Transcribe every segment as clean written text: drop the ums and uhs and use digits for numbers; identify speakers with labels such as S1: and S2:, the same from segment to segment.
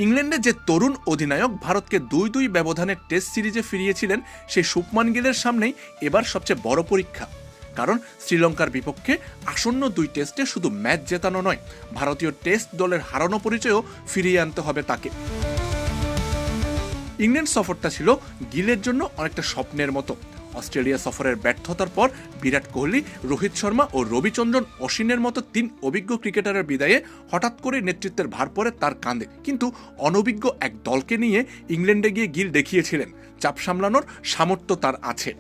S1: ইংল্যান্ডের যে তরুণ অধিনায়ক ভারতকে 2-2 ব্যবধানে টেস্ট সিরিজে ফিরিয়েছিলেন সেই শুভমান গিলের সামনেই এবার সবচেয়ে বড় পরীক্ষা। কারণ শ্রীলঙ্কার বিপক্ষে আসন্ন 2 টেস্টে শুধু ম্যাচ জেতানো নয়, ভারতীয় টেস্ট দলের হারানো পরিচয়ও ফিরিয়ে আনতে হবে তাকে। ইংল্যান্ড সফরটা ছিল গিলের জন্য অনেকটা স্বপ্নের মতো। অস্ট্রেলিয়া সফরের ব্যর্থতার পর বিরাট কোহলি, রোহিত শর্মা ও রবিচন্দ্রন অশ্বিনের মতো 3 অভিজ্ঞ ক্রিকেটারের বিদায়ে হঠাৎ করে নেতৃত্বের ভার পড়ে তার কাঁধে। কিন্তু অনভিজ্ঞ এক দলকে নিয়ে ইংল্যান্ডে গিয়ে গিল দেখিয়েছিলেন চাপ সামলানোর সামর্থ্য তার আছে।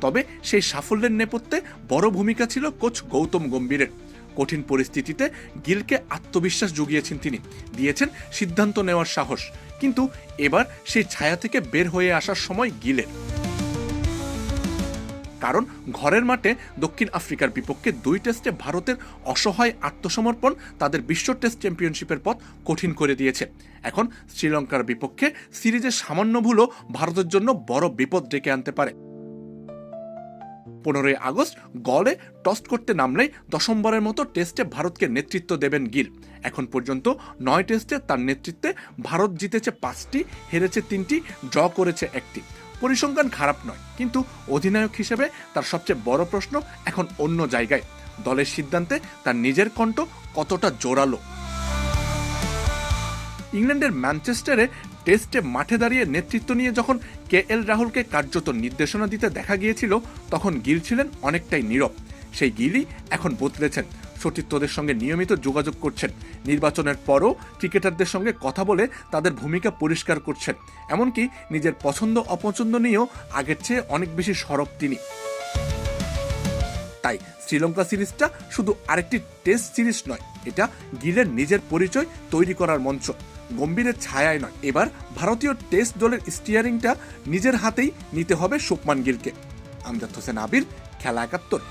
S1: তবে সেই সাফল্যের নেপথ্যে বড় ভূমিকা ছিল কোচ গৌতম গম্ভীরের। কঠিন পরিস্থিতিতে গিলকে আত্মবিশ্বাস জুগিয়েছেন তিনি, দিয়েছেন সিদ্ধান্ত নেওয়ার সাহস। কিন্তু এবার সেই ছায়া থেকে বের হয়ে আসার সময় গিলের। কারণ ঘরের মাঠে দক্ষিণ আফ্রিকার বিপক্ষে 2 টেস্টে ভারতের অসহায় আত্মসমর্পণ তাদের বিশ্ব টেস্ট চ্যাম্পিয়নশিপের পথ কঠিন করে দিয়েছে। এখন শ্রীলঙ্কার বিপক্ষে সিরিজের সামান্য ভুলও ভারতের জন্য বড় বিপদ ডেকে আনতে পারে। 15 আগস্ট গলে টস করতে নামলেই দশমবারের মতো টেস্টে ভারতকে নেতৃত্ব দেবেন গিল। এখন পর্যন্ত 9 টেস্টে তার নেতৃত্বে ভারত জিতেছে 5টি, হেরেছে 3টি, ড্র করেছে 1টি। পরিসংখ্যান খারাপ নয়, কিন্তু অধিনায়ক হিসেবে তার সবচেয়ে বড় প্রশ্ন এখন অন্য জায়গায়। দলের সিদ্ধান্তে তার নিজের কণ্ঠ কতটা জোরালো। ইংল্যান্ডের ম্যানচেস্টারে টেস্টে মাঠে দাঁড়িয়ে নেতৃত্ব নিয়ে যখন KL রাহুলকে কার্যত নির্দেশনা দিতে দেখা গিয়েছিল, তখন গিল ছিলেন অনেকটাই নীরব। সেই গিলই এখন বদলেছেন, সতীর্থদের সঙ্গে নিয়মিত যোগাযোগ করছেন, নির্বাচনের পরও ক্রিকেটারদের সঙ্গে কথা বলে তাদের ভূমিকা পরিষ্কার করছেন। এমনকি নিজের পছন্দ অপছন্দ নিয়েও আগের চেয়ে অনেক বেশি সরব তিনি। তাই শ্রীলঙ্কা সিরিজটা শুধু আরেকটি টেস্ট সিরিজ নয়, এটা গিলের নিজের পরিচয় তৈরি করার মঞ্চ। গম্ভীরের ছায়ায় নয়, এবার ভারতীয় টেস্ট দলের স্টিয়ারিংটা নিজের হাতেই নিতে হবে শুভমান গিলকে। আমজাদ হোসেন আবির, খেলা 71।